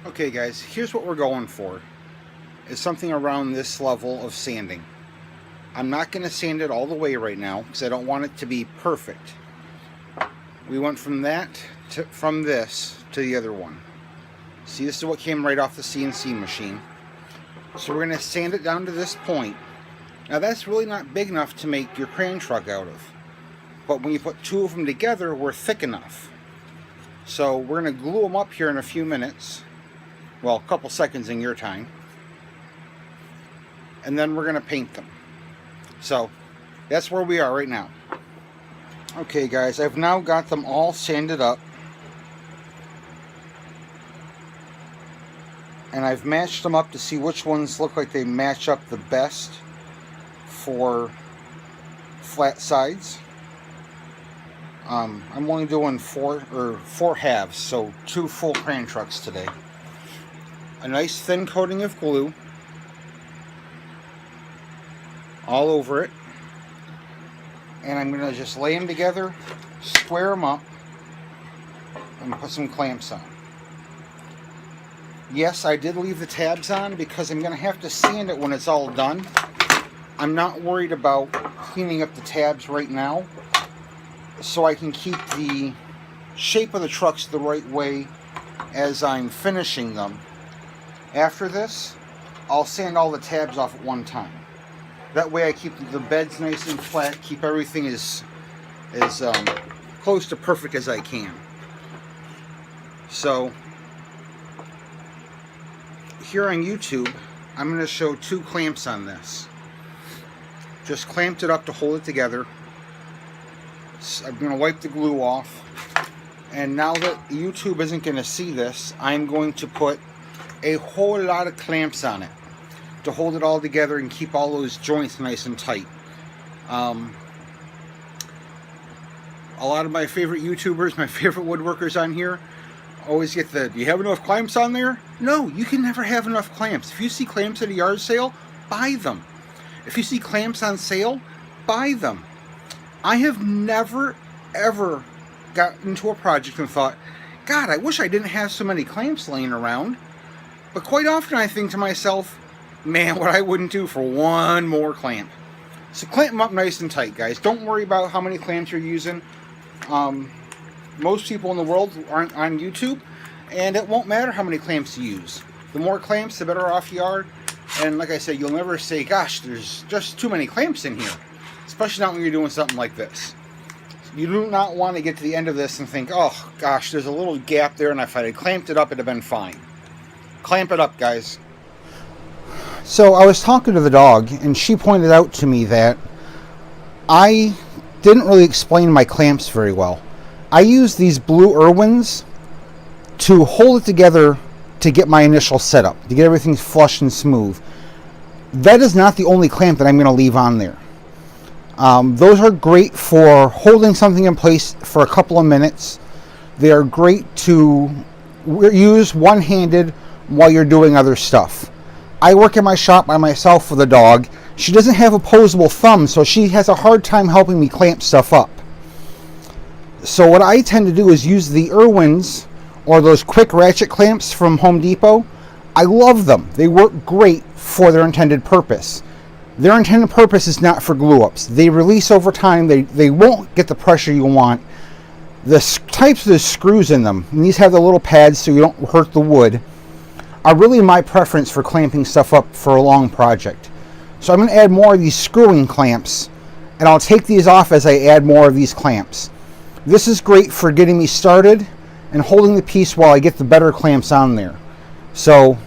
Okay guys, here's what we're going for. Is something around this level of sanding. I'm not going to sand it all the way right now because I don't want it to be perfect. We went from from this to the other one. See, this is what came right off the CNC machine. So we're going to sand it down to this point. Now that's really not big enough to make your crayon truck out of. But when you put two of them together, we're thick enough. So we're going to glue them up here in a few minutes. Well, a couple seconds in your time. And then we're going to paint them. So that's where we are right now. Okay guys, I've now got them all sanded up. And I've matched them up to see which ones look like they match up the best for flat sides. I'm only doing four halves, so 2 full crayon trucks today. A nice thin coating of glue all over it, and I'm going to just lay them together, square them up, and put some clamps on. Yes, I did leave the tabs on because I'm going to have to sand it when it's all done. I'm not worried about cleaning up the tabs right now, so I can keep the shape of the trucks the right way as I'm finishing them. After this, I'll sand all the tabs off at one time. That way I keep the beds nice and flat, keep everything as close to perfect as I can. So, here on YouTube, I'm going to show 2 clamps on this. Just clamped it up to hold it together. I'm going to wipe the glue off, and now that YouTube isn't going to see this, I'm going to put a whole lot of clamps on it to hold it all together and keep all those joints nice and tight. A lot of my favorite YouTubers, my favorite woodworkers on here, always get the, do you have enough clamps on there? No, you can never have enough clamps. If you see clamps at a yard sale, buy them. If you see clamps on sale, buy them. I have never, ever got into a project and thought, God, I wish I didn't have so many clamps laying around. But quite often I think to myself, man, what I wouldn't do for one more clamp. So clamp them up nice and tight, guys. Don't worry about how many clamps you're using. Most people in the world aren't on YouTube, and it won't matter how many clamps you use. The more clamps, the better off you are. And like I said, you'll never say, gosh, there's just too many clamps in here. Especially not when you're doing something like this. You do not want to get to the end of this and think, oh gosh, there's a little gap there, and if I had clamped it up, it'd have been fine. Clamp it up, guys. So I was talking to the dog, and she pointed out to me that I didn't really explain my clamps very well. I use these blue Irwins to hold it together to get my initial setup, to get everything flush and smooth. That is not the only clamp that I'm going to leave on there. Those are great for holding something in place for a couple of minutes. They are great to use one-handed while you're doing other stuff. I work in my shop by myself with a dog. She doesn't have opposable thumbs, so she has a hard time helping me clamp stuff up. So what I tend to do is use the Irwins or those quick ratchet clamps from Home Depot. I love them. They work great for their intended purpose. Their intended purpose is not for glue ups. They release over time. They won't get the pressure you want. The types of the screws in them, and these have the little pads so you don't hurt the wood, are really my preference for clamping stuff up for a long project. So I'm going to add more of these screwing clamps, and I'll take these off as I add more of these clamps. This is great for getting me started and holding the piece while I get the better clamps on there. So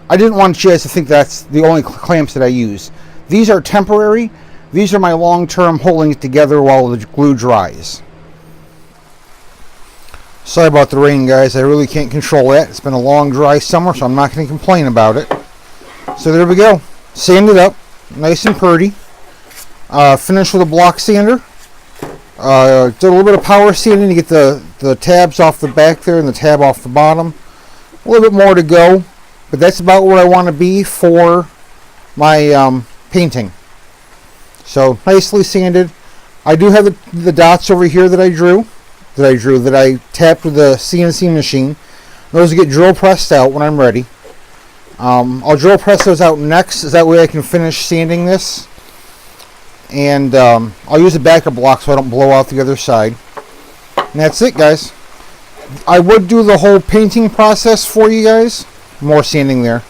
I didn't want you guys to think that's the only clamps that I use. These are temporary. These are my long-term holding it together while the glue dries. Sorry about the rain, guys. I really can't control that. It's been a long, dry summer, so I'm not going to complain about it. So there we go. Sand it up. Nice and pretty. Finished with a block sander. Did a little bit of power sanding to get the tabs off the back there and the tab off the bottom. A little bit more to go, but that's about where I want to be for my painting. So nicely sanded. I do have the dots over here that I tapped with the CNC machine. Those get drill pressed out when I'm ready. I'll drill press those out next, that way I can finish sanding this. And I'll use a backer block so I don't blow out the other side. And that's it, guys. I would do the whole painting process for you guys. More sanding there.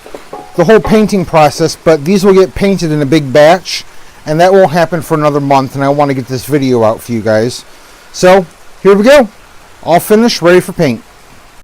The whole painting process, but these will get painted in a big batch, and that won't happen for another month, and I want to get this video out for you guys. So, here we go. All finished, ready for paint.